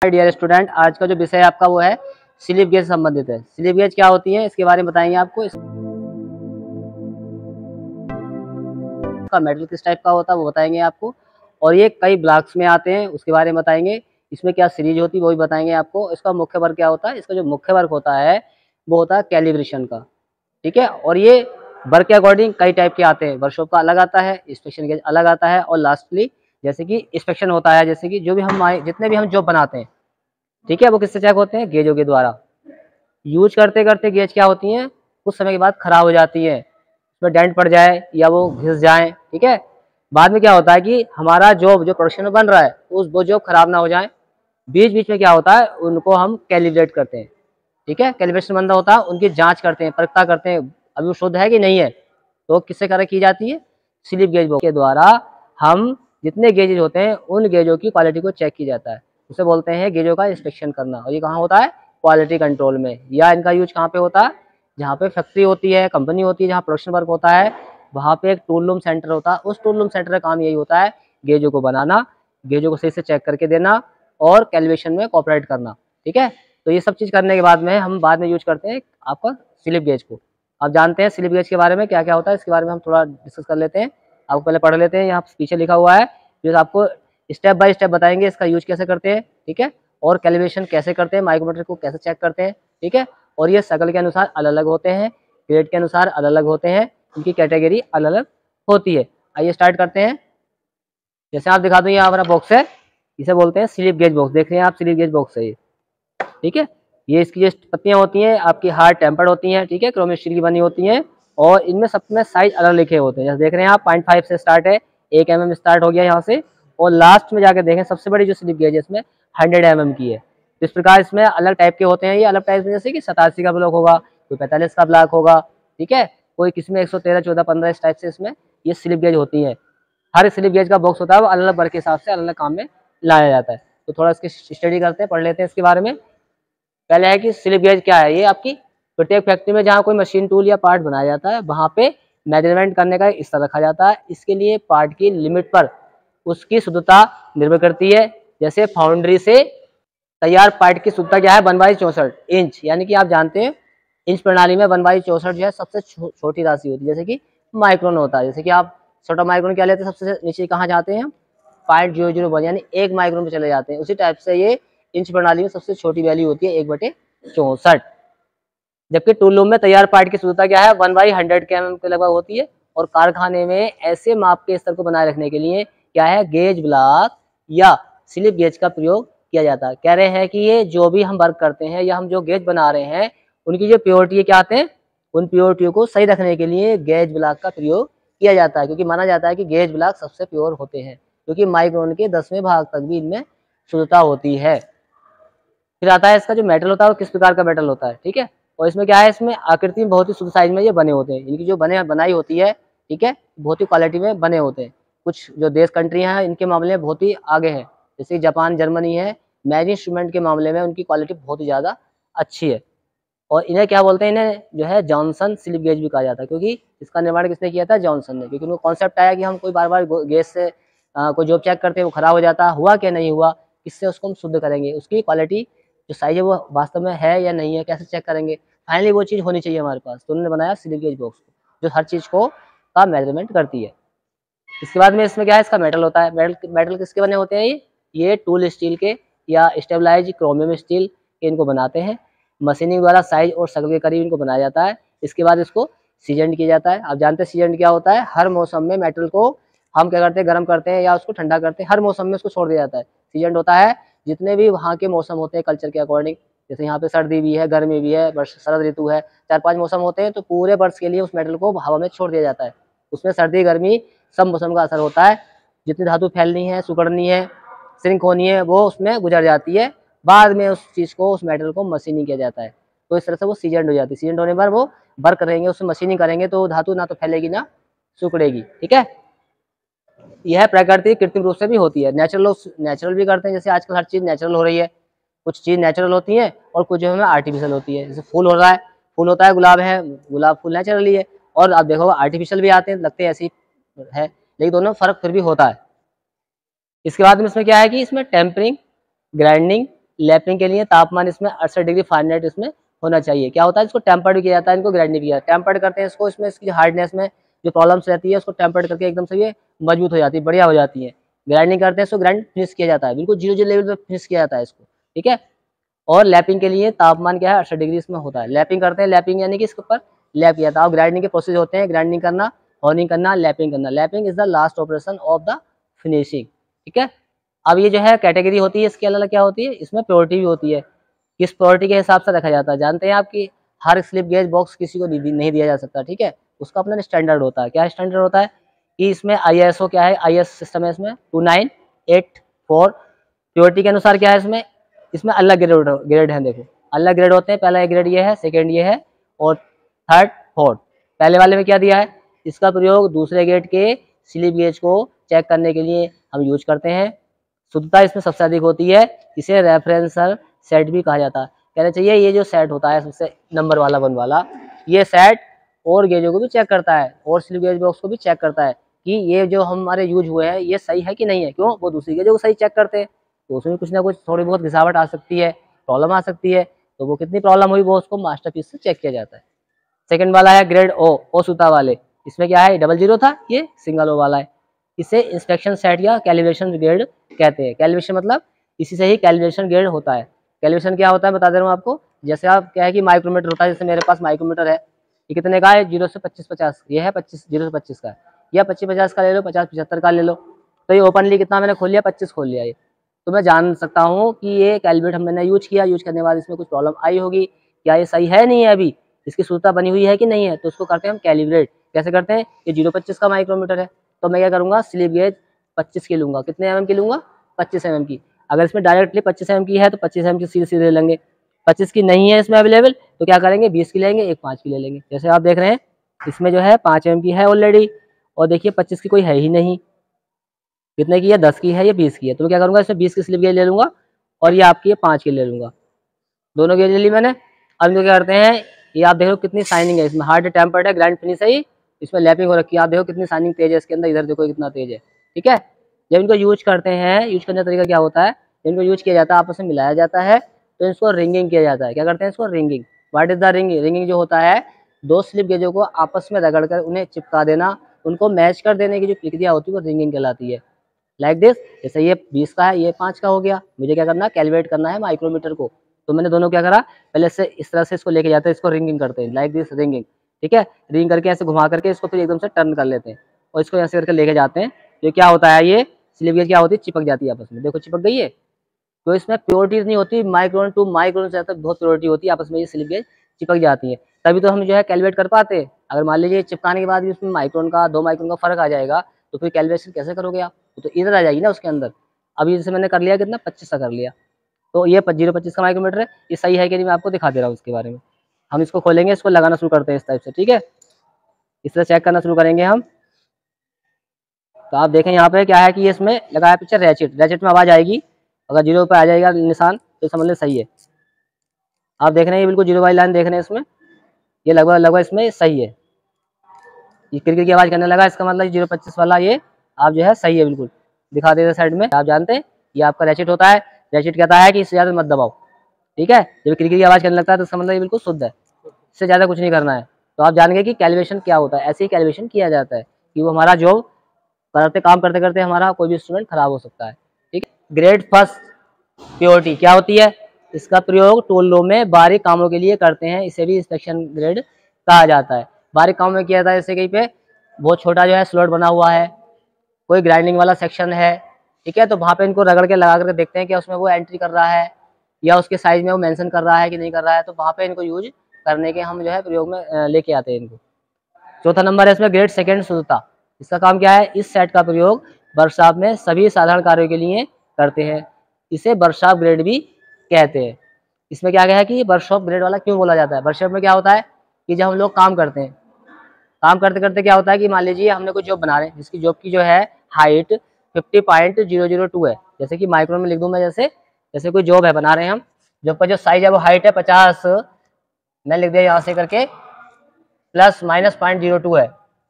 Dear student, आज का जो विषय है आपका वो है स्लिप गेज से संबंधित है। स्लिप गेज क्या होती है इसके बारे में बताएंगे आपको। इसका मेटल किस टाइप का होता है वो बताएंगे आपको, और ये कई ब्लॉक्स में आते हैं उसके बारे में बताएंगे। इसमें क्या सीरीज होती है वो भी बताएंगे आपको। इसका मुख्य वर्क क्या होता है, इसका जो मुख्य वर्क होता है वो होता है कैलिब्रेशन का, ठीक है। और ये वर्क के अकॉर्डिंग कई टाइप के आते हैं। वर्कशॉप का अलग आता है, इंस्पेक्शन गेज अलग आता है, और लास्टली जैसे कि इंस्पेक्शन होता है, जैसे कि जो भी हम जितने भी हम जॉब बनाते हैं, ठीक है, वो किससे चेक होते हैं, गेजों के द्वारा। यूज करते करते गेज क्या होती हैं, कुछ समय के बाद खराब हो जाती है, उसमें डेंट पड़ जाए या वो घिस जाए, ठीक है। बाद में क्या होता है कि हमारा जॉब जो प्रोडक्शन में बन रहा है वो जॉब खराब ना हो जाए, बीच बीच में क्या होता है उनको हम कैलिब्रेट करते हैं, ठीक है। कैलिब्रेशन बंदा होता है, उनकी जांच करते हैं, परखता करते हैं अभी वो शुद्ध है कि नहीं है। तो किससे कर की जाती है, स्लिप गेज के द्वारा हम जितने गेजेज होते हैं उन गेजों की क्वालिटी को चेक किया जाता है। उसे बोलते हैं गेजों का इंस्पेक्शन करना। और ये कहाँ होता है, क्वालिटी कंट्रोल में। या इनका यूज कहाँ पे होता है, जहाँ पे फैक्ट्री होती है, कंपनी होती है, जहाँ प्रोडक्शन वर्क होता है, वहाँ पे एक टूल रूम सेंटर होता है। उस टूल रूम सेंटर का काम यही होता है गेजों को बनाना, गेजों को सही से चेक करके देना और कैलिब्रेशन में कोऑपरेट करना, ठीक है। तो ये सब चीज़ करने के बाद में हम बाद में यूज करते हैं आपका स्लिप गेज को। आप जानते हैं स्लिप गेज के बारे में क्या क्या होता है, इसके बारे में हम थोड़ा डिस्कस कर लेते हैं। आपको पहले पढ़ लेते हैं, यहाँ पीछे लिखा हुआ है जो आपको स्टेप बाय स्टेप बताएंगे इसका यूज कैसे करते हैं, ठीक है। और कैलिब्रेशन कैसे करते हैं, माइक्रोमीटर को कैसे चेक करते हैं, ठीक है। और ये शकल के अनुसार अलग अलग होते हैं, ग्रेड के अनुसार अलग अलग होते हैं, इनकी कैटेगरी अलग अलग होती है। आइए स्टार्ट करते हैं। जैसे आप दिखा दूँ, ये हमारा बॉक्स है, इसे बोलते हैं स्लिप गेज बॉक्स। देख रहे हैं आप, स्लिप गेज बॉक्स है ये, ठीक है। ये इसकी जो पत्तियां होती हैं आपकी हार्ड टेम्पर्ड होती हैं, ठीक है, क्रोम स्टील की बनी होती हैं, और इनमें सब में साइज अलग लिखे होते हैं। जैसे देख रहे हैं आप 0.5 से स्टार्ट है, 1 mm स्टार्ट हो गया यहाँ से, और लास्ट में जाकर देखें सबसे बड़ी जो स्लिप गेज है इसमें 100 mm की है। तो इस प्रकार इसमें अलग टाइप के होते हैं। ये अलग टाइप में जैसे कि 87 का ब्लॉक होगा, कोई 45 का ब्लॉक होगा, ठीक है, कोई किसी में 113, 14, 15 इस टाइप से इसमें ये स्लिप गेज होती है। हर स्लिप गेज का बॉक्स होता है वो अलग अलग वर्क के हिसाब से अलग अलग काम में लाया जाता है। तो थोड़ा इसकी स्टडी करते हैं, पढ़ लेते हैं इसके बारे में। पहले है कि स्लिप गेज क्या है। ये आपकी प्रत्येक फैक्ट्री में जहाँ कोई मशीन टूल या पार्ट बनाया जाता है वहाँ पे मेजरमेंट करने का स्तर रखा जाता है। इसके लिए पार्ट की लिमिट पर उसकी शुद्धता निर्भर करती है। जैसे फाउंड्री से तैयार पार्ट की शुद्धता क्या है, 1/64 इंच, यानी कि आप जानते हैं इंच प्रणाली में 1/64 जो है सबसे छोटी राशि होती है। जैसे कि माइक्रोन होता है, जैसे कि आप छोटा माइक्रोन क्या लेते हैं, सबसे नीचे कहाँ जाते हैं, 0.001 यानी 1 माइक्रोन पे चले जाते हैं। उसी टाइप से ये इंच प्रणाली में सबसे छोटी वैल्यू होती है 1/64। जबकि टूल रूम में तैयार पार्ट की शुद्धता क्या है, 1/100 के mm के लगभग होती है। और कारखाने में ऐसे माप के स्तर को बनाए रखने के लिए क्या है, गेज ब्लॉक या स्लिप गेज का प्रयोग किया जाता है। कह रहे हैं कि ये जो भी हम वर्क करते हैं या हम जो गेज बना रहे हैं उनकी जो प्योरिटी क्या आते हैं, उन प्योरिटियों को सही रखने के लिए गेज ब्लॉक का प्रयोग किया जाता है। क्योंकि माना जाता है कि गेज ब्लॉक सबसे प्योर होते हैं, क्योंकि माइक्रोन के 10वें भाग तक भी इनमें शुद्धता होती है। फिर आता है इसका जो मेटल होता है वो किस प्रकार का मेटल होता है, ठीक है। और इसमें क्या है, इसमें आकृति में बहुत ही शुद्ध साइज में ये बने होते हैं। इनकी जो बनाई होती है, ठीक है, बहुत ही क्वालिटी में बने होते हैं। कुछ जो देश कंट्रियां हैं इनके मामले में बहुत ही आगे हैं, जैसे जापान, जर्मनी है, मैरिन इंस्ट्रूमेंट के मामले में उनकी क्वालिटी बहुत ही ज़्यादा अच्छी है। और इन्हें क्या बोलते हैं, इन्हें जो है जॉनसन स्लिप गेज भी कहा जाता है, क्योंकि इसका निर्माण किसने किया था, जॉनसन ने। क्योंकि उनको कॉन्सेप्ट आया कि हम कोई बार बार गैस से कोई जॉब चेक करते हैं वो खराब हो जाता, हुआ क्या नहीं हुआ, किससे उसको हम शुद्ध करेंगे, उसकी क्वालिटी जो साइज है वो वास्तव में है या नहीं है, कैसे चेक करेंगे, फाइनली वो चीज़ होनी चाहिए हमारे पास। तो उन्होंने बनाया स्लिप गेज बॉक्स को, जो हर चीज़ को का मेजरमेंट करती है। इसके बाद में इसमें क्या है, इसका मेटल होता है। मेटल किसके बने होते हैं, ये टूल स्टील के या स्टेबलाइज क्रोमियम स्टील के इनको बनाते हैं। मशीनिंग द्वारा साइज और शक्ल के करीब इनको बनाया जाता है। इसके बाद इसको सीजन किया जाता है। आप जानते हैं सीजन क्या होता है, हर मौसम में मेटल को हम क्या करते हैं, गर्म करते हैं या उसको ठंडा करते हैं, हर मौसम में उसको छोड़ दिया जाता है। सीजन होता है जितने भी वहाँ के मौसम होते हैं कल्चर के अकॉर्डिंग, जैसे यहाँ पे सर्दी भी है, गर्मी भी है, शरद ऋतु है, 4-5 मौसम होते हैं, तो पूरे वर्ष के लिए उस मेटल को हवा में छोड़ दिया जाता है। उसमें सर्दी गर्मी सब मौसम का असर होता है। जितनी धातु फैलनी है, सिकुड़नी है, श्रिंक होनी है, वो उसमें गुजर जाती है। बाद में उस चीज़ को, उस मेटल को मशीनिंग किया जाता है। तो इस तरह से वो सीजन हो जाती है। सीजन होने पर वो वर्क करेंगे, उसमें मशीनिंग करेंगे तो धातु ना तो फैलेगी ना सिकुड़ेगी, ठीक है। यह प्राकृतिक कृत्रिम रूप से भी होती है। नेचुरल भी करते हैं, जैसे आजकल हर चीज़ नेचुरल हो रही है। कुछ चीज़ नेचुरल होती है और कुछ जो है आर्टिफिशियल होती है। जैसे फूल हो रहा है, फूल होता है, गुलाब है, गुलाब फूल नेचुरली है, और आप देखो आर्टिफिशियल भी आते हैं, लगते हैं ऐसी है, लेकिन दोनों में फर्क फिर भी होता है। इसके बाद में इसमें क्या है कि इसमें टेम्परिंग, ग्राइंडिंग, लैपिंग के लिए तापमान इसमें 68 डिग्री फ़ारेनहाइट इसमें होना चाहिए। क्या होता है, इसको टेम्पर्ड किया जाता है, इनको ग्राइंड नहीं किया जाता। टेम्पर्ड करते हैं इसको, इसमें इसकी हार्डनेस में जो प्रॉब्लम्स रहती है उसको टेम्पर्ड करके एकदम से ये मजबूत हो जाती है, बढ़िया हो जाती है। ग्राइंडिंग करते हैं इसको, ग्राइंड फिनिश किया जाता है, बिल्कुल 0 लेवल पे फिनिश किया जाता है इसको, ठीक है। और लैपिंग के लिए तापमान क्या है, 68 डिग्री इसमें होता है। लैपिंग करते हैं, लैपिंग यानी कि इसके ऊपर लैप किया था। और ग्राइंडिंग के प्रोसेस होते हैं, ग्राइंडिंग करना, हॉर्निंग करना, लैपिंग करना। Lapping is the last operation of the finishing, ठीक है। अब ये जो है कैटेगरी होती है, इसके अलग क्या होती है, इसमें प्योरिटी भी होती है। किस प्योरिटी के हिसाब से रखा जाता है जानते हैं आपकी, हर स्लिप गेज बॉक्स किसी को नहीं दिया जा सकता, ठीक है। उसका अपना स्टैंडर्ड होता है। क्या स्टैंडर्ड होता है कि इसमें ISO क्या है, IS सिस्टम है इसमें 2984। प्योरिटी के अनुसार क्या है इसमें, इसमें अलग ग्रेड है, देखो अलग ग्रेड होते हैं। पहला ग्रेड ये है, सेकेंड ये है, और थर्ड फोर्थ। पहले वाले में क्या दिया है, इसका प्रयोग दूसरे ग्रेड के स्लिप गेज को चेक करने के लिए हम यूज करते हैं। शुद्धता इसमें सबसे अधिक होती है, इसे रेफरेंसर सेट भी कहा जाता है। कहना चाहिए ये जो सेट होता है सबसे नंबर वाला 1 वाला, ये सेट और गेजों को भी चेक करता है और स्लिप गेज बॉक्स को भी चेक करता है कि ये जो हमारे यूज हुए हैं ये सही है कि नहीं है। क्यों, वो दूसरी गेजों को सही चेक करते हैं, तो उसमें कुछ ना कुछ थोड़ी बहुत घिसावट आ सकती है, प्रॉब्लम आ सकती है, तो वो कितनी प्रॉब्लम हुई वो उसको मास्टरपीस से चेक किया जाता है। सेकंड वाला है ग्रेड ओ सूता वाले, इसमें क्या है 00 था, ये सिंगल ओ वाला है। इसे इंस्पेक्शन सेट या कैलिब्रेशन ग्रेड कहते हैं। कैलिब्रेशन मतलब इसी से ही कैलिब्रेशन ग्रेड होता है। कैलिब्रेशन क्या होता है बता दे रहा हूँ आपको। जैसे आप क्या है कि माइक्रोमीटर होता है, जैसे मेरे पास माइक्रोमीटर है, ये कितने का है 0 से 25-50, ये है 25 0 से 25 का है, या 25-50 का ले लो, 50-75 का ले लो। तो ये ओपनली कितना मैंने खोल लिया, 25 खोल लिया ये, तो मैं जान सकता हूँ कि ये कैलकुलेट मैंने यूज किया, यूज करने के बाद इसमें कुछ प्रॉब्लम आई होगी, क्या ये सही है नहीं है, अभी इसकी शुद्धता बनी हुई है कि नहीं है, तो उसको करते हैं हम कैलिब्रेट। कैसे करते हैं, ये 0.25 का माइक्रोमीटर है, तो मैं क्या करूँगा, स्लिप गेज 25 की लूँगा। कितने mm की लूँगा, 25 mm की। अगर इसमें डायरेक्टली 25 mm की है तो 25 mm की सीधे सीधे लेंगे। 25 की नहीं है इसमें अवेलेबल तो क्या करेंगे, 20 की लेंगे, एक 5 की ले लेंगे। जैसे आप देख रहे हैं इसमें जो है 5 mm की है ऑलरेडी, और देखिए 25 की कोई है ही नहीं। कितने की है, 10 की है, ये 20 की है, तो मैं क्या करूँगा, इसमें 20 की स्लिप गेज ले लूँगा और ये आपकी 5 की ले लूँगा। दोनों गेज ले ली मैंने। अब इनको क्या करते हैं, ये आप देखो कितनी शाइनिंग है इसमें, हार्ड टेम्पर्ड है, ग्राइंड फिनिश है, इसमें लैपिंग हो रखी है, आप देखो कितनी शाइनिंग तेज है इसके अंदर, इधर देखो कितना तेज है, ठीक है। जब इनको यूज करते हैं, यूज करने का तरीका क्या होता है, जब इनको यूज किया जाता है, आपस में मिलाया जाता है, तो इसको रिंगिंग किया जाता है। क्या करते हैं इसको, ringing. What is the ringing, ringing जो होता है, दो स्लिप गेजों को आपस में रगड़ कर उन्हें चिपका देना, उनको मैच कर देने की जो प्रक्रिया होती है वो रिंगिंग कहलाती है। लाइक दिस, जैसे ये 20 का है, ये 5 का हो गया, मुझे क्या करना है, कैलकुलेट करना है माइक्रोमीटर को। तो मैंने दोनों क्या करा, पहले से इस तरह से इसको लेके जाते हैं, इसको रिंगिंग करते हैं, लाइक दिस रिंगिंग, ठीक है। रिंग करके ऐसे घुमा करके इसको फिर एकदम से टर्न कर लेते हैं और इसको ऐसे करके लेके जाते हैं। तो क्या होता है, ये स्लिप गेज क्या होती है, चिपक जाती है आपस में, देखो चिपक गई है। तो इसमें प्योरिटी नहीं होती, माइक्रोन टू माइक्रोन से बहुत प्योरिटी होती है, आपस में ये स्लिप गेज चिपक जाती है, तभी तो हम जो है कैलकुलेट कर पाते हैं। अगर मान लीजिए चिपकाने के बाद भी उसमें माइक्रोन का 2 माइक्रोन का फर्क आ जाएगा, तो फिर कैलकुलेशन कैसे करोगे आप, तो इधर आ जाएगी ना उसके अंदर। अभी जैसे मैंने कर लिया कितना, 25 का कर लिया, तो ये 0.25 का माइक्रोमीटर है, ये सही है कि नहीं मैं आपको दिखा दे रहा हूँ इसके बारे में। हम इसको खोलेंगे, इसको लगाना शुरू करते हैं इस टाइप से, ठीक है। इस तरह चेक करना शुरू करेंगे हम। तो आप देखें यहाँ पे क्या है कि ये इसमें लगाया पिक्चर रैचेट, रैचेट में आवाज आएगी, अगर 0 पे आ जाएगा निशान तो समझ लें सही है। आप देख रहे हैं ये बिल्कुल 0 वाली लाइन देख रहे हैं इसमें, ये लगभग लगभग इसमें सही है। ये क्रिकेट की आवाज़ करने लगा, इसका मतलब 0.25 वाला ये आप जो है सही है, बिल्कुल दिखा देते साइड में। आप जानते हैं ये आपका रैचेट होता है, रैचेट कहता है कि इससे ज़्यादा मत दबाओ, ठीक है। जब क्रिकेट की आवाज़ करने लगता है तो इसका मतलब ये बिल्कुल शुद्ध है, इससे ज़्यादा कुछ नहीं करना है। तो आप जान गए कि कैलिब्रेशन क्या होता है, ऐसे ही कैलिब्रेशन किया जाता है कि वो हमारा जॉब काम करते करते हमारा कोई भी इंस्ट्रूमेंट खराब हो सकता है, ठीक है। ग्रेड फर्स्ट प्योरिटी क्या होती है, इसका प्रयोग टूल रूम में बारीक कामों के लिए करते हैं, इसे भी इंस्पेक्शन ग्रेड कहा जाता है। बारीक कामों में किया जाता है, जैसे कहीं पे बहुत छोटा जो है स्लॉट बना हुआ है, कोई ग्राइंडिंग वाला सेक्शन है, ठीक है, तो वहाँ पे इनको रगड़ के लगा करके देखते हैं कि उसमें वो एंट्री कर रहा है या उसके साइज में वो मेंशन कर रहा है कि नहीं कर रहा है, तो वहाँ पे इनको यूज करने के हम जो है प्रयोग में लेके आते हैं इनको। चौथा नंबर है इसमें ग्रेड सेकेंड शुद्धता। इसका काम क्या है, इस सेट का प्रयोग वर्कशॉप में सभी साधारण कार्यों के लिए करते हैं, इसे वर्कशॉप ग्रेड भी कहते हैं। इसमें क्या है कि वर्कशॉप ग्रेड वाला क्यों बोला जाता है, वर्कशॉप में क्या होता है कि जब हम लोग काम करते हैं, काम करते करते क्या होता है कि मान लीजिए हमने कोई जॉब बना रहे हैं जिसकी जॉब की जो है हाइट 50.002 है, जैसे कि माइक्रोन में लिख दूं मैं, जैसे जैसे कोई जॉब है बना रहे हैं हम, जॉब का जो साइज है वो हाइट है 50, मैं लिख दिया यहाँ से करके +-0.02 है,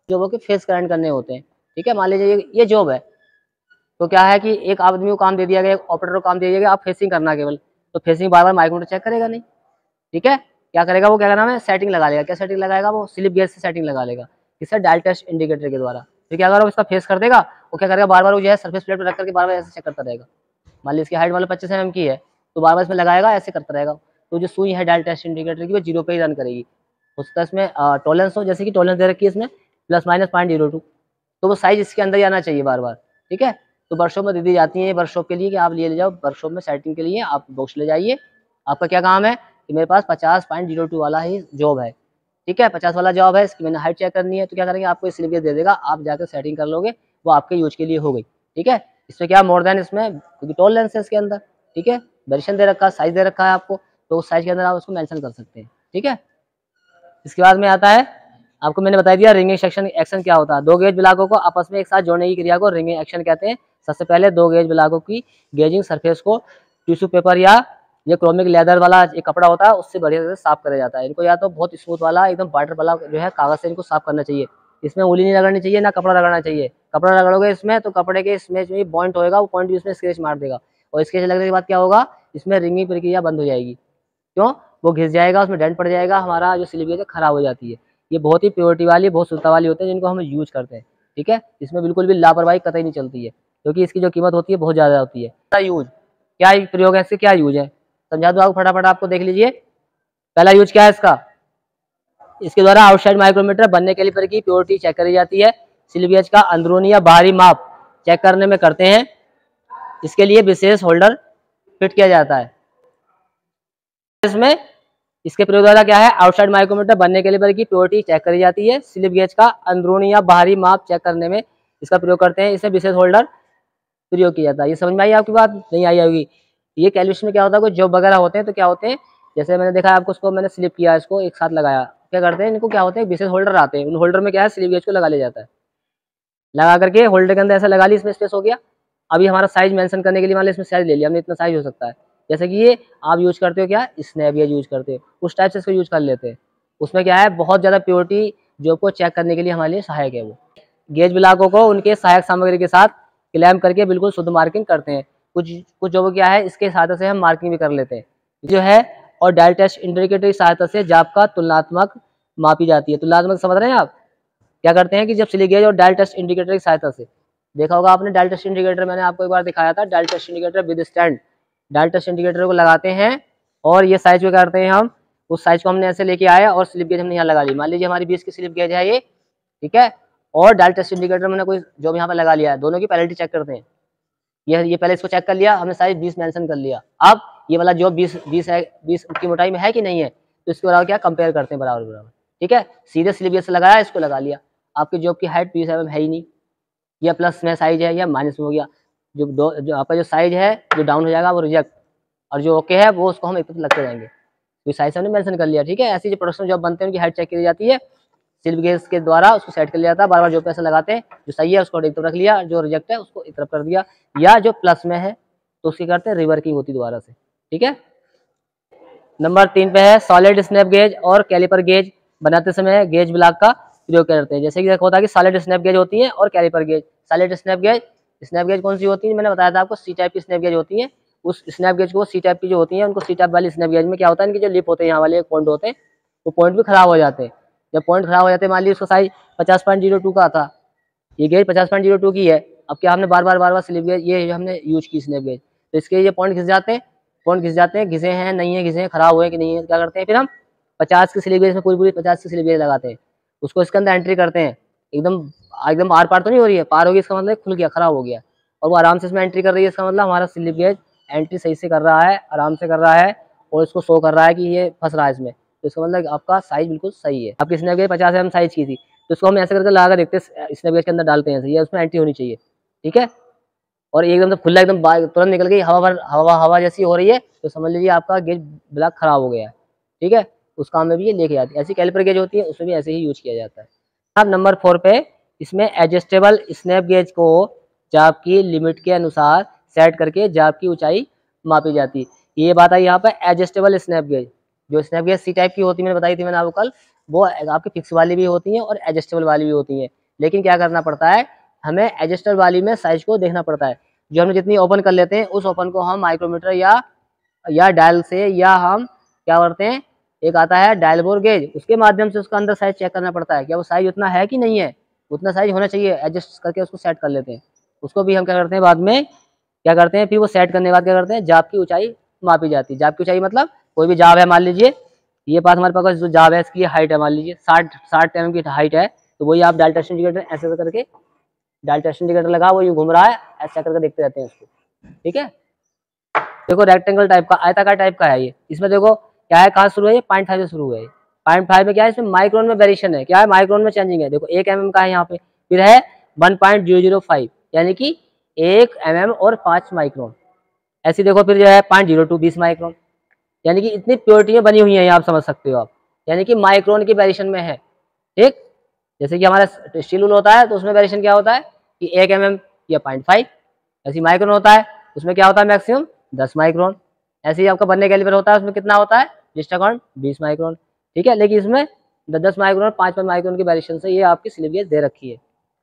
जॉबों के फेस करंट करने होते हैं, ठीक है। मान लीजिए ये जॉब है, तो क्या है कि एक आदमी को काम दे दिया गया, एक ऑपरेटर को काम दे दिया गया, आप फेसिंग करना केवल, तो फेसिंग बार बार माइक्रोमीटर चेक करेगा नहीं। ठीक है, क्या करेगा वो, क्या नाम है, सेटिंग लगा लेगा। क्या सेटिंग लगाएगा वो, स्लिप गेज से सेटिंग लगा लेगा, किससे, डायल टेस्ट इंडिकेटर के द्वारा। फिर क्या करेगा, इसका फेस कर देगा, वो क्या करेगा, बार बार वो जो है सरफेस प्लेट पर रख करके बार बार ऐसे चेक करता रहेगा। मान ली इसकी हाइट मान लो 25 mm की है, तो बार बार इसमें लगाएगा, ऐसे करता रहेगा। तो जो सुई है डायल टेस्ट इंडिकेटर की वो 0 पे ही रन करेगी। हो सकता है इसमें टॉलरेंस हो, जैसे कि टॉलरेंस दे रखी है इसमें ±0.02, तो वो साइज इसके अंदर ही आना चाहिए बार बार। ठीक है, तो वर्कशॉप में दे दी जाती है, वर्कशॉप के लिए कि आप ले जाओ वर्कशॉप में सेटिंग के लिए, आप बॉक्स ले जाइए। आपका क्या काम है कि मेरे पास 50.02 वाला ही जॉब है। ठीक है, 50 वाला जॉब है, इसकी मैंने हाइट चेक करनी है, तो क्या करेंगे, आपको स्लिप गेज दे देगा, आप जाकर सेटिंग कर लोगे, वो आपके यूज के लिए हो गई। ठीक है, इसमें क्या मोर देन, इसमें क्योंकि टॉल लेंस है इसके अंदर। ठीक है, वेरिएशन दे रखा है, साइज दे रखा है आपको, तो उस साइज के अंदर आप उसको मेंशन कर सकते हैं। ठीक है, इसके बाद में आता है, आपको मैंने बता दिया रिंगिंग सेक्शन एक्शन क्या होता है। दो गेज ब्लॉकों को आपस में एक साथ जोड़ने की क्रिया को रिंगिंग एक्शन कहते हैं। सबसे पहले दो गेज ब्लॉकों की गेजिंग सरफेस को टिश्यू पेपर या ये क्रोमिक लेदर वाला एक कपड़ा होता है उससे बढ़िया से साफ करा जाता है। इनको या तो बहुत स्मूथ वाला एकदम वाटर वाला जो है कागज से इनको साफ करना चाहिए। इसमें उंगली नहीं रगड़नी चाहिए, ना कपड़ा रगड़ना चाहिए। कपड़ा रगड़ोगे इसमें तो कपड़े के इसमें जो पॉइंट होगा वो पॉइंट भी इसमें स्क्रैच मार देगा, और स्क्रैच लगने के बाद क्या होगा, इसमें रिंगिंग प्रक्रिया बंद हो जाएगी। क्यों, वो घिस जाएगा, उसमें डेंट पड़ जाएगा, हमारा जो स्लिप गेज है खराब हो जाती है। ये बहुत ही प्योरिटी वाली, बहुत शुद्धता वाली होते हैं जिनको हम यूज करते हैं। ठीक है, इसमें बिल्कुल भी लापरवाही कतई नहीं चलती है, क्योंकि इसकी जो कीमत होती है बहुत ज़्यादा होती है। यूज क्या प्रयोग है इसके, क्या यूज है, समझा दो आपको फटाफट, आपको देख लीजिए। पहला यूज क्या है इसका, इसके द्वारा आउटसाइड माइक्रोमीटर बनने के लिए की प्योरिटी चेक करी जाती है। स्लिप गेज का अंदरूनी या बाहरी माप चेक करने में करते हैं, इसके लिए विशेष होल्डर फिट किया जाता है। इसमें इसके प्रयोग द्वारा क्या है, आउटसाइड माइक्रोमीटर बनने के लिए की प्योरिटी चेक करी जाती है। स्लिप गेज का अंदरूनी या बाहरी माप चेक करने में इसका प्रयोग करते हैं, इसे विशेष होल्डर प्रयोग किया जाता है। ये समझ में आई आपकी बात, नहीं आई होगी। ये कैलकुलेशन में क्या होता है, कुछ जॉब वगैरह होते हैं तो क्या होते हैं, जैसे मैंने देखा आपको, उसको मैंने स्लिप किया, इसको एक साथ लगाया, क्या करते हैं, इनको क्या होते हैं, विशेष होल्डर आते हैं, उन होल्डर में क्या है, स्लिप गेज को लगा लिया जाता है। लगा करके होल्डर के अंदर ऐसा लगा ली, इसमें स्पेस हो गया। अभी हमारा साइज मेंशन करने के लिए मान लो इसमें साइज ले लिया हमने, इतना साइज हो सकता है। जैसे कि ये आप यूज करते हो क्या, स्नैप गेज यूज करते हो, उस टाइप से इसको यूज कर लेते हैं। उसमें क्या है, बहुत ज़्यादा प्योरिटी जॉब को चेक करने के लिए हमारे लिए सहायक है। वो गेज ब्लॉकों को उनके सहायक सामग्री के साथ क्लैम्प करके बिल्कुल शुद्ध मार्किंग करते हैं। कुछ जॉब क्या है, इसके सहायता से हम मार्किंग भी कर लेते हैं जो है। और डायल टेस्ट इंडिकेटर की सहायता से जाप का तुलनात्मक मापी जाती है। तुलनात्मक समझ रहे हैं आप, क्या करते हैं कि जब स्लिप गेज और डायल टेस्ट इंडिकेटर की सहायता से, देखा होगा आपने डायल टेस्ट इंडिकेटर, मैंने आपको एक बार दिखाया था, dial test indicator with stand. Dial test indicator को लगाते हैं और ये साइज को करते हैं हम, उस साइज को हमने ऐसे लेके आए और स्लिप गेज हमने यहाँ लगा ली। मान लीजिए हमारी 20 की स्लिप गेज है ये, ठीक है, और डायल टेस्ट इंडिकेटर मैंने कोई जो यहाँ पे लगा लिया है, दोनों की पैरेलटी चेक करते हैं। ये पहले इसको चेक कर लिया हमने, साइज 20 मेंशन कर लिया। अब ये वाला जो 20 है, 20 की मोटाई में है कि नहीं है, तो इसके बराबर क्या कंपेयर करते हैं, बराबर बराबर। ठीक है, सीधे स्लिप गेज से लगाया, इसको लगा लिया। आपकी जॉब की हाइट 20 mm है ही नहीं, या प्लस में साइज है या माइनस में हो गया। जो आपका जो साइज है जो डाउन हो जाएगा वो रिजेक्ट, और जो ओके है वो उसको हम एक तरफ लगते जाएंगे। तो साइज हमने मेंशन कर लिया। ठीक है, ऐसी जो प्रोडक्शन जॉब बनते हैं उनकी हाइट चेक की जाती है, स्लिप गेज के द्वारा उसको सेट कर लिया जाता है। बार बार जो पैसे लगाते हैं, जो सही है उसको एक तरफ रख लिया, जो रिजेक्ट है उसको एक तरफ कर दिया, या जो प्लस में है तो उसकी करते हैं रिवर्किंग होती दोबारा से। ठीक है, नंबर 3 पे है सॉलिड स्नैप गेज और कैलिपर गेज बनाते समय गेज ब्लॉक का प्रयोग करते हैं। जैसे कि होता है कि सॉलिड स्नैप गेज होती है और caliper gauge. Solid snap gauge कौन सी होती है, मैंने बताया था आपको, सी टाइप की स्नैप गेज होती है। उस स्नैप गेज को सी टाइप की जो होती है, उनको सी टाइप वाली स्नैप गेज में क्या होता है, इनके जो लिप होते हैं यहाँ वाले पॉइंट होते हैं, वो पॉइंट भी खराब हो जाते हैं। जब पॉइंट खराब हो जाते हैं, मान लीजिए उसका साइज 50.02 का था, ये गेज 50.02 की है। अब क्या हमने बार बार स्लिप गेज ये हमने यूज की स्नैप गेज, तो इसके ये पॉइंट घिस जाते हैं, घिसे हैं नहीं है, घिसे हैं, खराब हुए कि नहीं है, क्या करते हैं फिर हम 50 की स्लिप गेज में पूरी 50 की स्लिप गेज लगाते हैं, उसको इसके अंदर एंट्री करते हैं। एकदम आर पार तो नहीं हो रही है, पार होगी इसका मतलब खुल गया, खराब हो गया, और वो आराम से इसमें एंट्री कर रही है, इसका मतलब हमारा स्लिप गेज एंट्री सही से कर रहा है, आराम से कर रहा है, और इसको शो कर रहा है कि ये फंस रहा है इसमें। तो इसका मतलब आपका साइज बिल्कुल सही है। आपकी स्नैप गेज 50 mm साइज की थी, तो इसको हम ऐसे करके लगा कर देखते हैं, स्नैप गेज के अंदर डालते हैं, ये उसमें एंट्री होनी चाहिए। ठीक है, और एकदम से खुला एकदम तुरंत निकल गई, हवा जैसी हो रही है, तो समझ लीजिए आपका गेज ब्लॉक खराब हो गया है। ठीक है, उस काम में भी ये लेके आती है। ऐसी कैलिपर गेज होती है, उसमें भी ऐसे ही यूज किया जाता है। अब नंबर 4 पे, इसमें एडजस्टेबल स्नैप गेज को जाप की लिमिट के अनुसार सेट करके जाप की ऊंचाई मापी जाती है। ये बात आई यहाँ पे, एडजस्टेबल स्नैप गेज। जो स्नैप गेज सी टाइप की होती है, मैंने बताई थी मैंने आपको कल, वो आपकी फिक्स वाली भी होती है और एडजस्टेबल वाली भी होती है। लेकिन क्या करना पड़ता है, हमें एडजस्टेबल वाली में साइज को देखना पड़ता है। जो हम जितनी ओपन कर लेते हैं, उस ओपन को हम माइक्रोमीटर या या डायल से, या हम क्या करते हैं, एक आता है डायल बोर गेज, उसके माध्यम से उसका अंदर साइज चेक करना पड़ता है, क्या वो साइज उतना है कि नहीं है, उतना साइज होना चाहिए, एडजस्ट करके उसको सेट कर लेते हैं। उसको भी हम क्या करते हैं बाद में, क्या करते हैं, फिर वो सेट करने के बाद क्या करते हैं, जाब की ऊंचाई मापी जाती है। जाब की ऊंचाई मतलब कोई भी जाब है, मान लीजिए ये पास हमारे पास जो जाब है इसकी हाइट है, मान लीजिए 60 mm की हाइट है, तो वही आप डायल टेस्ट इंडिकेटर ऐसे करके, डायल टेस्ट इंडिकेटर लगा, वो घूम रहा है, ऐसा करके देखते रहते हैं उसको। ठीक है, देखो रेक्टेंगल टाइप का, आयताकार टाइप का है ये। इसमें देखो क्या है, कहाँ शुरू है, ये 0.5 से शुरू है। 0.5 में क्या है, इसमें माइक्रोन में वेरिएशन है, क्या है, माइक्रोन में चेंजिंग है। देखो 1 mm का है यहाँ पे, फिर है 1.005, यानी कि 1 mm और 5 माइक्रोन। ऐसी देखो फिर जो है 0.02 20 माइक्रोन, यानी कि इतनी प्योरिटी बनी हुई है, आप समझ सकते हो आप, यानी कि माइक्रोन की वेरिएशन में है। ठीक, जैसे कि हमारा स्टील रूल होता है तो उसमें वेरिएशन क्या होता है कि 1 mm या 0.5, ऐसी माइक्रोन होता है उसमें क्या होता है मैक्सिमम 10 माइक्रोन। ऐसे ही आपका बनने कैलिपर होता है, उसमें कितना होता है डिस्टाकाउंट 20 माइक्रोन। ठीक है, लेकिन इसमें 10 माइक्रोन 5 माइक्रोन की वेरिएशन से ये आपकी स्लिप गेज दे रखी है,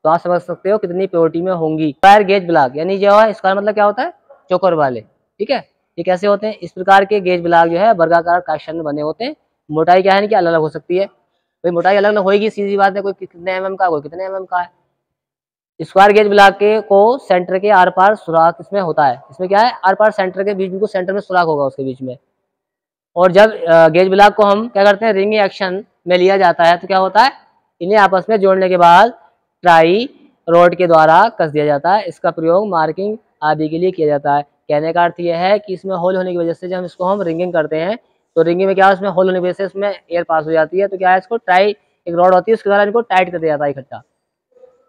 तो आप समझ सकते हो कितनी प्योरिटी में होंगी। स्क्वायर गेज ब्लॉक, यानी जो है स्क्वायर मतलब क्या होता है, चौकोर वाले। ठीक है, ये कैसे होते हैं, इस प्रकार के गेज ब्लॉक जो है वर्गाकार कनेक्शन में बने होते हैं। मोटाई क्या है कि अलग अलग हो सकती है, भाई मोटाई अलग अलग होगी, सीधी बात है, कोई कितने mm का, कोई कितने mm का है। स्क्वायर गेज ब्लॉक के को सेंटर के आर पार सुराख इसमें होता है, इसमें क्या है, आर पार सेंटर के बीच में, सेंटर में सुराख होगा उसके बीच में। और जब गेज ब्लॉक को हम क्या करते हैं, रिंग एक्शन में लिया जाता है, तो क्या होता है, इन्हें आपस में जोड़ने के बाद ट्राई रोड के द्वारा कस दिया जाता है। इसका प्रयोग मार्किंग आदि के लिए किया जाता है। कहने का अर्थ यह है कि इसमें होल होने की वजह से जब इसको हम रिंगिंग करते हैं, तो रिंगिंग में क्या है, उसमें होल होने की वजह से इसमें एयर पास हो जाती है, तो क्या है, इसको ट्राई एक रॉड होती है उसके द्वारा इनको टाइट कर दिया जाता है, इकट्ठा,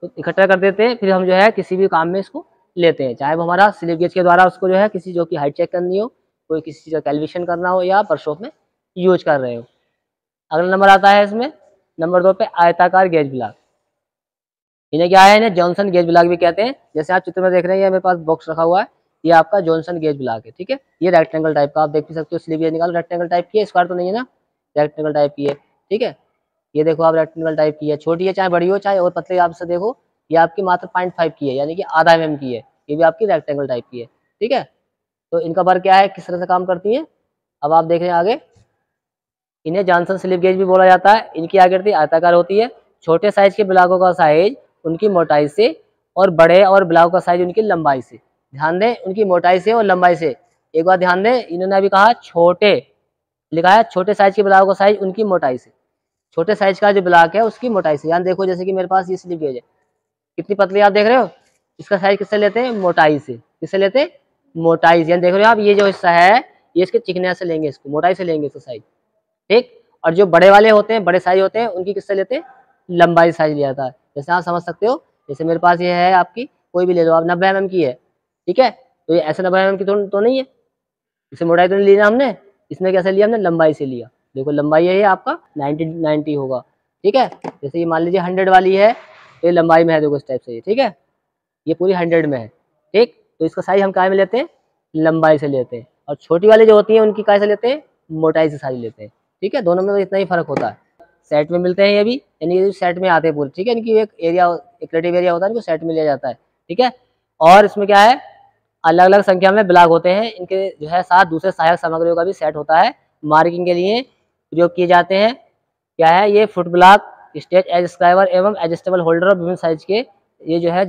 तो इकट्ठा कर देते हैं। फिर हम जो है किसी भी काम में इसको लेते हैं, चाहे वो हमारा स्लिप गेज के द्वारा उसको जो है किसी जो की हाइट चेक करनी हो, कोई किसी चीज़ का कैलकुलेशन करना हो, या वर्कशॉप में यूज कर रहे हो। अगला नंबर आता है इसमें नंबर 2 पे आयताकार गेज ब्लॉक। इन्हें क्या है, इन्हें जॉनसन गेज ब्लॉक भी कहते हैं। जैसे आप चित्र में देख रहे हैं, ये मेरे पास बॉक्स रखा हुआ है, ये आपका जॉनसन गेज ब्लॉक है। ठीक है, ये रेक्टेंगल टाइप का, आप देख भी सकते हो, स्लिप गेज निकालो, रेक्टेंगल टाइप की है, स्क्वायर तो नहीं है ना, रेक्टेंगल टाइप की है। ठीक है, ये देखो आप रेक्टेंगल टाइप की है, छोटी है चाहे बड़ी हो, चाहे और पतली, आपसे देखो ये आपकी मात्र 0.5 की है, यानी कि आधा mm की है, ये भी आपकी रेक्टेंगल टाइप की है। ठीक है, तो इनका वर्क क्या है, किस तरह से काम करती है, अब आप देख रहे हैं आगे। इन्हें जॉनसन स्लिप गेज भी बोला जाता है। इनकी आकृति आयताकार होती है। छोटे साइज के ब्लॉकों का साइज उनकी मोटाई से, और बड़े और ब्लॉक का साइज उनकी लंबाई से। ध्यान दें, उनकी मोटाई से और लंबाई से। एक बार ध्यान दें, इन्होंने अभी कहा छोटे, लिखा है छोटे साइज के ब्लॉक का साइज उनकी मोटाई से, छोटे साइज का जो ब्लॉक है उसकी मोटाई से। यानी देखो, जैसे कि मेरे पास ये स्लिप गेज है, कितनी पतली आप देख रहे हो, इसका साइज किससे लेते हैं, मोटाई से। किससे लेते हैं, मोटाई से। यानी देख रहे हो आप, ये जो हिस्सा है ये इसके चिकनेस से लेंगे, इसको मोटाई से लेंगे इसका साइज। ठीक, और जो बड़े वाले होते हैं, बड़े साइज होते हैं, उनकी किससे लेते हैं, लंबाई साइज लिया जाता है। जैसे आप समझ सकते हो, जैसे मेरे पास ये है आपकी, कोई भी ले लो आप, 90 mm की है। ठीक है, तो ये ऐसे 90 mm की तो नहीं है, इसे मोटाई तो नहीं ली ना हमने, इसमें कैसे लिया हमने, लंबाई से लिया। देखो लंबाई है ये आपका 90 होगा। ठीक है, जैसे ये मान लीजिए 100 वाली है, तो ये लंबाई में है, देखो इस टाइप से ये। ठीक है, ये पूरी 100 में है। ठीक, तो इसका साइज हम काय में लेते हैं, लंबाई से लेते हैं। और छोटी वाली जो होती है उनकी काय से लेते हैं, मोटाई से साइज लेते हैं। ठीक है, दोनों में इतना ही फर्क होता है। सेट में मिलते हैं ये भी, यानी ये सेट में आते हैं पूरे। ठीक है, इनकी एक एरिया, एक रिलेटिव एरिया होता है, इनको सेट में लिया जाता है। ठीक है, और इसमें क्या है, अलग अलग संख्या में ब्लॉक होते हैं, इनके जो है साथ दूसरे सहायक सामग्रियों का भी सेट होता है, मार्किंग के लिए प्रयोग किए जाते हैं। क्या है, ये फुट ब्लॉक, स्टेज एडस्क्राइबर एवं एडजस्टेबल होल्डर और विभिन्न साइज के ये जो है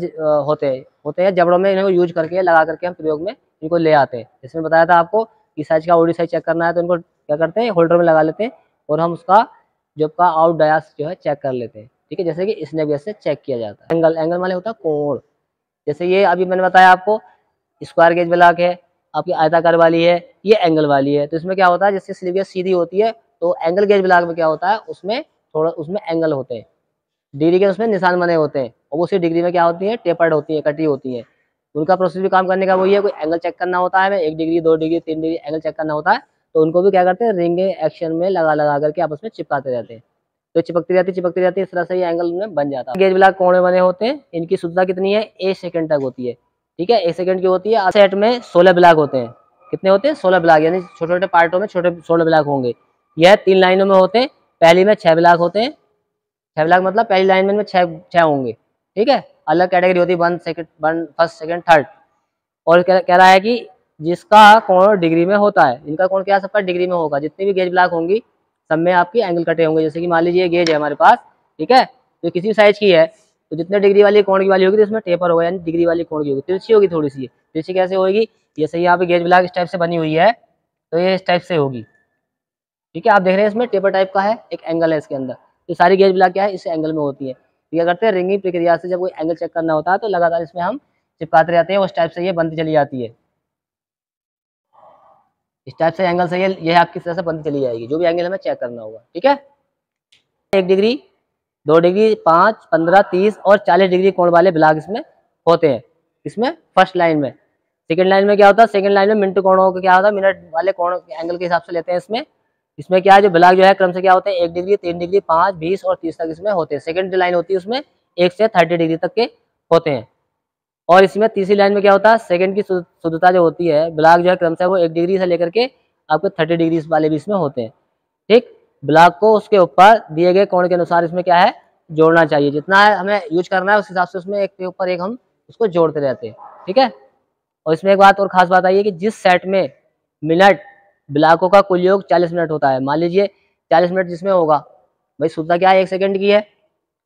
होते हैं जबड़ों में, इनको यूज करके लगा करके हम प्रयोग में इनको ले आते हैं। इसमें बताया था आपको कि साइज का ओडी साइज चेक करना है, तो इनको क्या करते हैं, होल्डर में लगा लेते हैं, और हम उसका जो का आउट डायास जो है चेक कर लेते हैं। ठीक है, जैसे कि स्नैप गेज से चेक किया जाता है। एंगल, एंगल माने होता है कोण। जैसे ये अभी मैंने बताया आपको, स्क्वायर गेज ब्लॉक है, आपकी आयताकार वाली है, ये एंगल वाली है। तो इसमें क्या होता है, जैसे स्लिप गेज सीधी होती है, तो एंगल गेज ब्लॉक में क्या होता है, उसमें थोड़ा उसमें एंगल होते हैं, डिग्री के उसमें निशान बने होते हैं, और उसी डिग्री में क्या होती है, टेपर्ड होती है, कटी होती है। उनका प्रोसेस भी काम करने का वही है, कोई एंगल चेक करना होता है, 1 degree 2 degree 3 degree angle check करना होता है, तो उनको भी क्या करते हैं, रिंग एक्शन में लगा लगा करके आपस में चिपकाते रहते हैं, तो चिपकती रहती है, इस तरह से ये एंगल में बन जाता है। गेज ब्लॉक कोण में बने होते हैं, इनकी शुद्धता कितनी है, 1 सेकंड तक होती है। ठीक है, 1 सेकंड की होती है। सेट में 16 ब्लॉक होते हैं। कितने होते हैं, 16 ब्लॉक, यानी छोटे छोटे पार्टों में छोटे 16 ब्लॉक होंगे। यह 3 लाइनों में होते हैं, पहली में 6 ब्लॉक होते हैं। 6 ब्लॉक मतलब पहली लाइन में 6 होंगे। ठीक है, अलग कैटेगरी होती है, 1 सेकंड, 1 फर्स्ट सेकंड थर्ड। और कह रहा है कि जिसका कोण डिग्री में होता है। इनका कोण क्या सबका डिग्री में होगा। जितनी भी गेज ब्लॉक होंगी सब में आपकी एंगल कटे होंगे। जैसे कि मान लीजिए गेज है हमारे पास, ठीक है, तो किसी भी साइज की है, तो जितने डिग्री वाली कोण की वाली होगी तो इसमें टेपर होगा, यानी डिग्री वाली कोण की होगी, तिरछी होगी थोड़ी सी। तिरछी कैसे होगी, जैसे यहाँ पे गेज ब्लॉक इस टाइप से बनी हुई है तो ये इस टाइप से होगी, ठीक है। आप देख रहे हैं इसमें टेपर टाइप का है, एक एंगल है इसके अंदर। तो सारी गेज ब्लॉक क्या है, इस एंगल में होती है। तो क्या करते हैं, रिंगिंग प्रक्रिया से जब कोई एंगल चेक करना होता है तो लगातार इसमें हम चिपकाते रहते हैं, उस टाइप से ये बनती चली जाती है। इस टाइप से एंगल से ये आपकी तरह से बनती चली जाएगी, जो भी एंगल हमें चेक करना होगा, ठीक है। 1 डिग्री, 2 डिग्री, 5, 15, 30 और 40 डिग्री कोण वाले ब्लॉक इसमें होते हैं। इसमें फर्स्ट लाइन में। सेकंड लाइन में क्या होता है, सेकंड लाइन में मिनट कोणों का क्या होता है, मिनट वाले कोण एंगल के हिसाब से लेते हैं इसमें। इसमें क्या है, जो ब्लॉक जो है क्रम से क्या होते हैं, 1 डिग्री, 3 डिग्री, 5, 20 और 30 तक इसमें होते हैं। सेकंड लाइन होती है उसमें 1 से 30 डिग्री तक के होते हैं। और इसमें तीसरी लाइन में क्या होता है, सेकंड की शुद्धता जो होती है, ब्लॉक जो है क्रम से वो 1 डिग्री से लेकर के आपको 30 डिग्री वाले भी इसमें होते हैं, ठीक। ब्लॉक को उसके ऊपर दिए गए कोण के अनुसार इसमें क्या है, जोड़ना चाहिए। जितना है हमें यूज करना है उस हिसाब से उसमें एक के ऊपर एक हम उसको जोड़ते रहते हैं, ठीक है। और इसमें एक बात और खास बात आई है कि जिस सेट में मिनट ब्लॉकों का कुल योग 40 मिनट होता है, मान लीजिए 40 मिनट जिसमें होगा, भाई शुद्धता क्या है 1 सेकंड की है,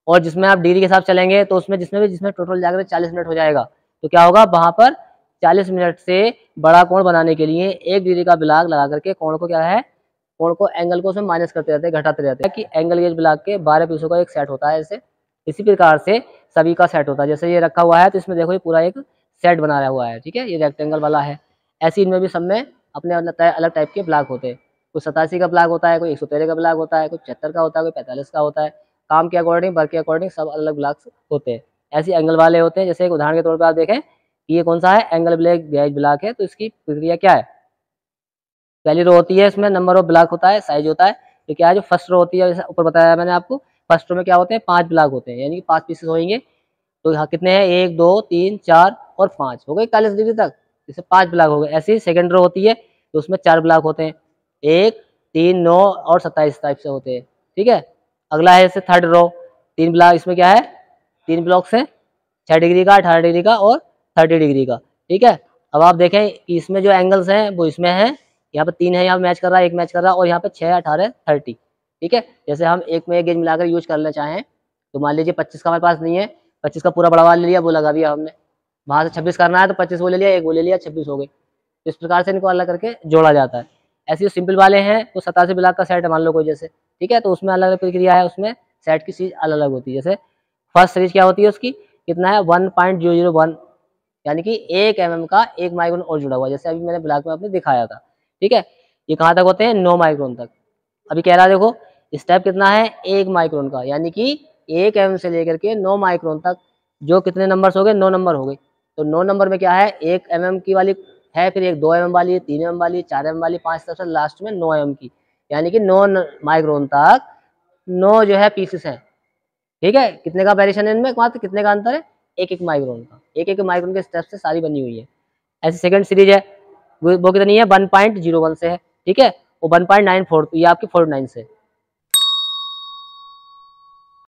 और जिसमें आप डिग्री के साथ चलेंगे तो उसमें जिसमें टोटल जाकर 40 मिनट हो जाएगा, तो क्या होगा, वहां पर 40 मिनट से बड़ा कोण बनाने के लिए 1 डिग्री का ब्लॉक लगा करके कोण को क्या है, कोण को एंगल को उसमें माइनस करते रहते हैं, घटाते रहते हैं, कि एंगल गेज ब्लॉक के 12 पीसों का एक सेट होता है ऐसे। इसी प्रकार से सभी का सेट होता है। जैसे ये रखा हुआ है तो इसमें देखो ये पूरा एक सेट बनाया हुआ है, ठीक है, ये रेक्टेंगल वाला है। ऐसे इनमें भी सब में अपने अलग टाइप के ब्लॉक होते हैं। कोई 87 का ब्लॉक होता है, कोई 113 का ब्लॉक होता है, कोई 76 का होता है, कोई 45 का होता है। काम के अकॉर्डिंग, वर्क के अकॉर्डिंग सब अलग ब्लॉक्स होते हैं। ऐसे एंगल वाले होते हैं। जैसे एक उदाहरण के तौर पर आप देखें कि ये कौन सा है, एंगल ब्लॉक गेज ब्लॉक है, तो इसकी प्रक्रिया क्या है। पहली रो होती है, इसमें नंबर ऑफ ब्लॉक होता है, साइज होता है। तो क्या है, जो फर्स्ट रो होती है, जैसे ऊपर बताया मैंने आपको, फर्स्ट रो में क्या होते हैं, 5 ब्लॉक होते हैं, यानी कि 5 पीसेस होंगे। तो यहाँ कितने हैं, 1, 2, 3, 4 और 5 हो गए 41 डिग्री तक, जैसे 5 ब्लॉक हो गए। ऐसे ही सेकंड रो होती है तो उसमें 4 ब्लॉक होते हैं, 1, 3, 9 और 27 टाइप से होते हैं, ठीक है। अगला है जैसे थर्ड रो, 3 ब्लॉक, इसमें क्या है, 3 ब्लॉक से 6 डिग्री का, 18 डिग्री का और 30 डिग्री का, ठीक है। अब आप देखें कि इसमें जो एंगल्स हैं वो इसमें है, यहाँ पे 3 है, यहाँ मैच कर रहा है, 1 मैच कर रहा है, और यहाँ पे 6, 18, 30, ठीक है। जैसे हम एक में एक गेज मिलाकर यूज करना चाहें तो मान लीजिए 25 का हमारे पास नहीं है, 25 का पूरा बड़ा वाला ले लिया, वो लगा दिया हमने। वहां से 26 करना है तो 25 वो ले लिया, एक वो ले लिया, 26 हो गए। तो इस प्रकार से इनको अलग करके जोड़ा जाता है। ऐसे जो सिंपल वाले हैं तो 87 ब्लॉक का सेट है मान लो कोई, जैसे, ठीक है, तो उसमें अलग अलग प्रक्रिया है, उसमें सेट की चीज अलग अलग होती है। जैसे फर्स्ट सीरीज क्या होती है उसकी, कितना है, 1.001, यानी कि 1 mm का 1 माइक्रोन और जुड़ा हुआ, जैसे अभी मैंने ब्लॉक में आपने दिखाया था, ठीक है। ये कहाँ तक होते हैं, 9 माइक्रोन तक। अभी कह रहा है देखो स्टेप कितना है, 1 माइक्रोन का, यानी कि 1 mm से लेकर के 9 माइक्रोन तक, जो कितने नंबर्स हो गए, 9 नंबर हो गए। तो 9 नंबर में क्या है, 1 mm की वाली है, फिर एक 2 mm वाली, 3 mm वाली, 4 mm वाली, 5 तक से लास्ट में 9 mm की, यानी कि 9 माइक्रोन तक 9 जो है पीसेस हैं, ठीक है। कितने का वेरिएशन है इनमें, मात्र कितने का अंतर है, 1-1 माइक्रोन का, 1-1 माइक्रोन के स्टेप से सारी बनी हुई है। ऐसी सेकंड सीरीज है, वो कितनी है, 1.01 से है, ठीक है, वो 1.94, तो ये आपकी 49 से,